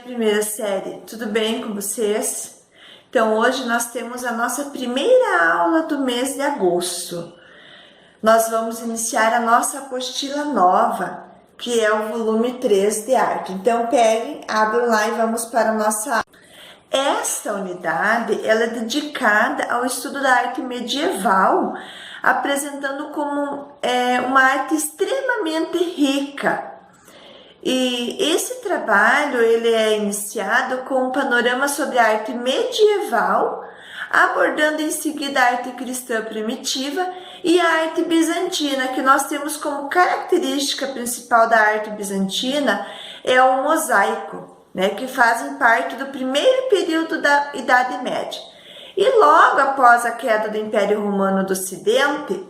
primeira série, tudo bem com vocês? Então hoje nós temos a nossa primeira aula do mês de agosto. Nós vamos iniciar a nossa apostila nova, que é o volume 3 de arte. Então peguem, abram lá e vamos para a nossa aula. Esta unidade ela é dedicada ao estudo da arte medieval, apresentando como uma arte extremamente rica. E esse trabalho ele é iniciado com um panorama sobre a arte medieval, abordando em seguida a arte cristã primitiva e a arte bizantina, que nós temos como característica principal da arte bizantina é o mosaico, né, que fazem parte do primeiro período da Idade Média. E logo após a queda do Império Romano do Ocidente,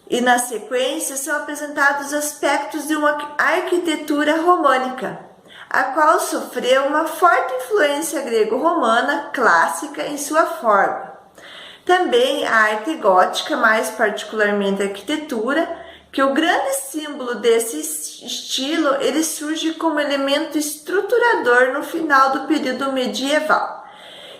e na sequência são apresentados aspectos de uma arquitetura românica, a qual sofreu uma forte influência grego-romana clássica em sua forma. Também a arte gótica, mais particularmente a arquitetura, que o grande símbolo desse estilo ele surge como elemento estruturador no final do período medieval.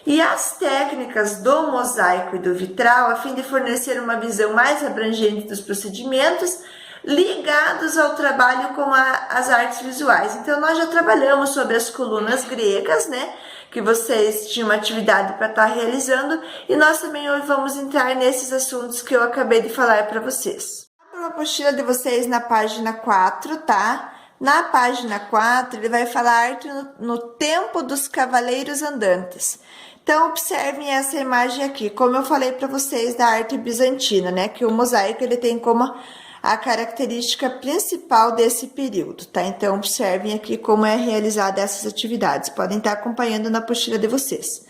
E as técnicas do mosaico e do vitral, a fim de fornecer uma visão mais abrangente dos procedimentos ligados ao trabalho com as artes visuais. Então, nós já trabalhamos sobre as colunas gregas, né? Que vocês tinham uma atividade para estar realizando, e nós também hoje vamos entrar nesses assuntos que eu acabei de falar para vocês. A apostila de vocês na página 4, tá? Na página 4, ele vai falar arte no tempo dos cavaleiros andantes. Então, observem essa imagem aqui, como eu falei para vocês da arte bizantina, né? Que o mosaico ele tem como a característica principal desse período, tá? Então, observem aqui como é realizada essas atividades. Podem estar acompanhando na apostila de vocês.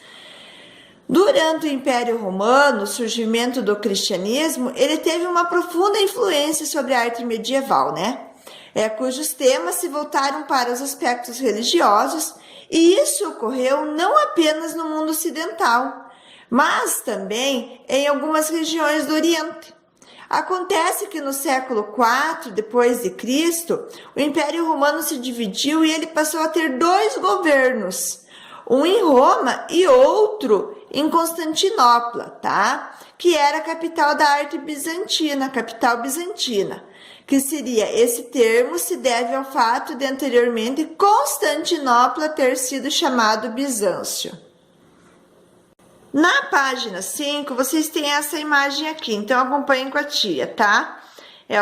Durante o Império Romano, o surgimento do cristianismo, ele teve uma profunda influência sobre a arte medieval, né? Cujos temas se voltaram para os aspectos religiosos, e isso ocorreu não apenas no mundo ocidental, mas também em algumas regiões do Oriente. Acontece que no século IV depois de Cristo, o Império Romano se dividiu e ele passou a ter dois governos, um em Roma e outro em Constantinopla, tá? Que era a capital da arte bizantina, capital bizantina. Que seria, esse termo se deve ao fato de anteriormente Constantinopla ter sido chamado Bizâncio. Na página 5, vocês têm essa imagem aqui, então acompanhem com a tia, tá?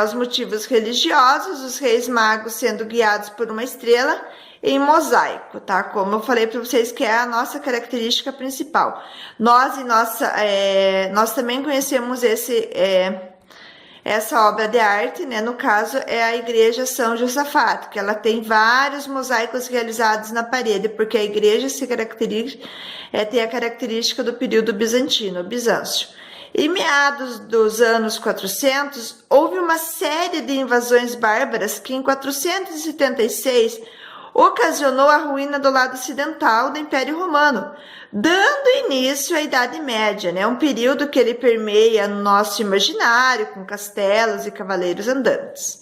Os motivos religiosos, os reis magos sendo guiados por uma estrela em mosaico, tá? Como eu falei para vocês que é a nossa característica principal. Nós também conhecemos essa obra de arte, né? No caso, é a Igreja São Josafate, que ela tem vários mosaicos realizados na parede, porque a igreja tem a característica do período bizantino, Bizâncio. Em meados dos anos 400, houve uma série de invasões bárbaras que em 476 ocasionou a ruína do lado ocidental do Império Romano, dando início à Idade Média, né? Um período que ele permeia no nosso imaginário, com castelos e cavaleiros andantes.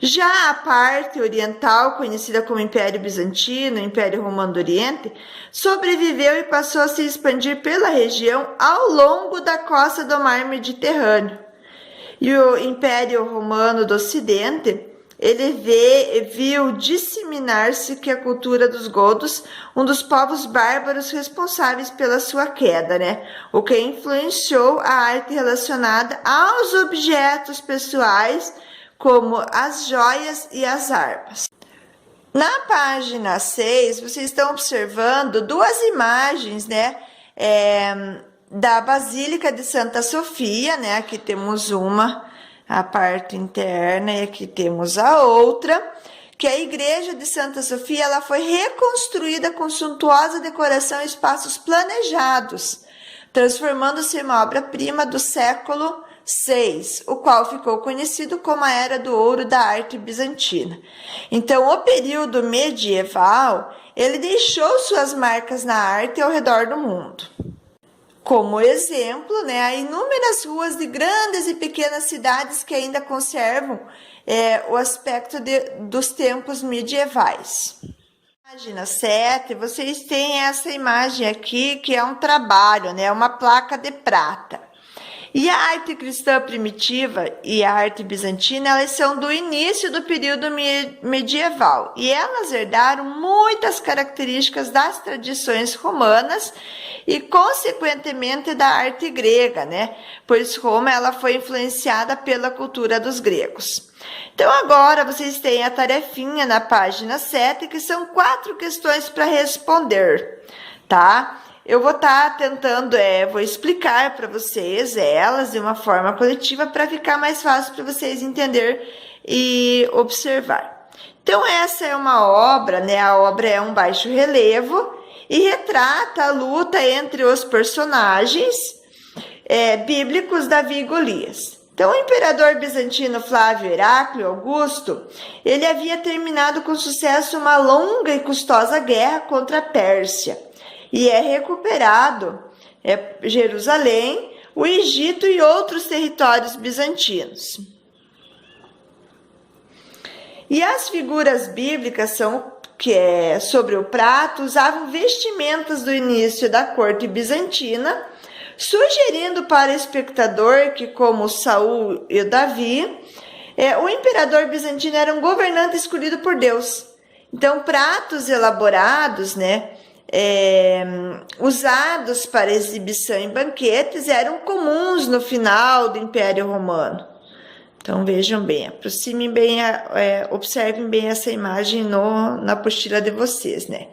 Já a parte oriental, conhecida como Império Bizantino, Império Romano do Oriente, sobreviveu e passou a se expandir pela região ao longo da costa do mar Mediterrâneo. E o Império Romano do Ocidente, ele viu disseminar-se que a cultura dos godos, um dos povos bárbaros responsáveis pela sua queda, né? O que influenciou a arte relacionada aos objetos pessoais, como as joias e as armas. Na página 6, vocês estão observando duas imagens, né? Da Basílica de Santa Sofia, né? Aqui temos uma, a parte interna, e aqui temos a outra, que a igreja de Santa Sofia ela foi reconstruída com suntuosa decoração e espaços planejados, transformando-se em uma obra-prima do século VI, o qual ficou conhecido como a Era do Ouro da arte bizantina. Então, o período medieval, ele deixou suas marcas na arte ao redor do mundo. Como exemplo, né, há inúmeras ruas de grandes e pequenas cidades que ainda conservam o aspecto dos tempos medievais. Página 7, vocês têm essa imagem aqui, que é um trabalho, né? Uma placa de prata. E a arte cristã primitiva e a arte bizantina, elas são do início do período medieval. E elas herdaram muitas características das tradições romanas e, consequentemente, da arte grega, né? Pois Roma ela foi influenciada pela cultura dos gregos. Então, agora vocês têm a tarefinha na página 7, que são 4 questões para responder, tá? Eu vou estar tentando, vou explicar para vocês elas de uma forma coletiva para ficar mais fácil para vocês entender e observar. Então, essa é uma obra, né? A obra é um baixo relevo e retrata a luta entre os personagens bíblicos Davi e Golias. Então, o imperador bizantino Flávio Heráclio Augusto, ele havia terminado com sucesso uma longa e custosa guerra contra a Pérsia e recuperado Jerusalém, o Egito e outros territórios bizantinos. E as figuras bíblicas sobre o prato usavam vestimentas do início da corte bizantina, sugerindo para o espectador que, como Saul e Davi, o imperador bizantino era um governante escolhido por Deus. Então, pratos elaborados, né, usados para exibição em banquetes eram comuns no final do Império Romano. Então, vejam bem, aproximem bem, observem bem essa imagem na apostila de vocês, né?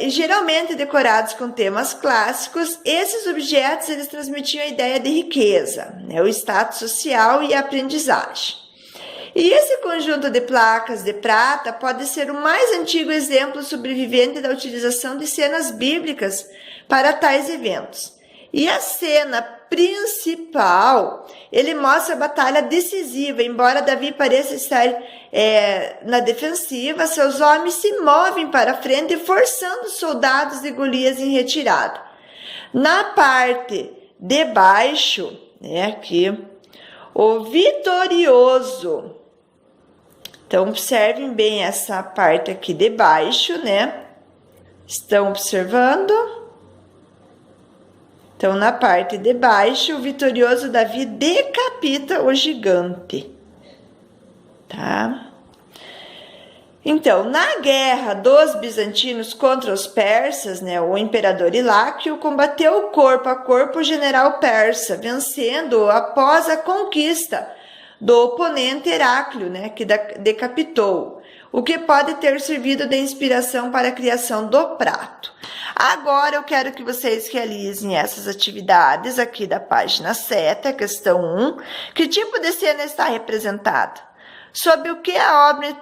Geralmente decorados com temas clássicos, esses objetos eles transmitiam a ideia de riqueza, né, o status social e a aprendizagem. E esse conjunto de placas de prata pode ser o mais antigo exemplo sobrevivente da utilização de cenas bíblicas para tais eventos. E a cena principal, ele mostra a batalha decisiva. Embora Davi pareça estar na defensiva, seus homens se movem para frente, forçando os soldados de Golias em retirada. Na parte de baixo, aqui, o vitorioso. Então, observem bem essa parte aqui de baixo, né? Estão observando? Então, na parte de baixo, o vitorioso Davi decapita o gigante, tá? Então, na guerra dos bizantinos contra os persas, né, o imperador Hiláquio combateu corpo a corpo o general persa, vencendo após a conquista do oponente Heráclio, né, que decapitou, o que pode ter servido de inspiração para a criação do prato. Agora eu quero que vocês realizem essas atividades aqui da página 7, a questão 1. Que tipo de cena está representada? Sobre o que a obra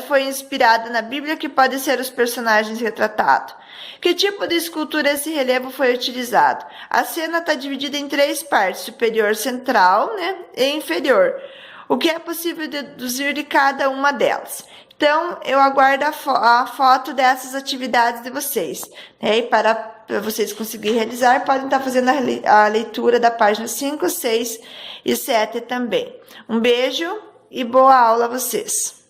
foi inspirada na Bíblia, que pode ser os personagens retratados? Que tipo de escultura esse relevo foi utilizado? A cena está dividida em 3 partes, superior, central, né, e inferior. O que é possível deduzir de cada uma delas? Então, eu aguardo a foto dessas atividades de vocês. Né? E para vocês conseguirem realizar, podem estar fazendo a leitura da página 5, 6 e 7 também. Um beijo e boa aula a vocês!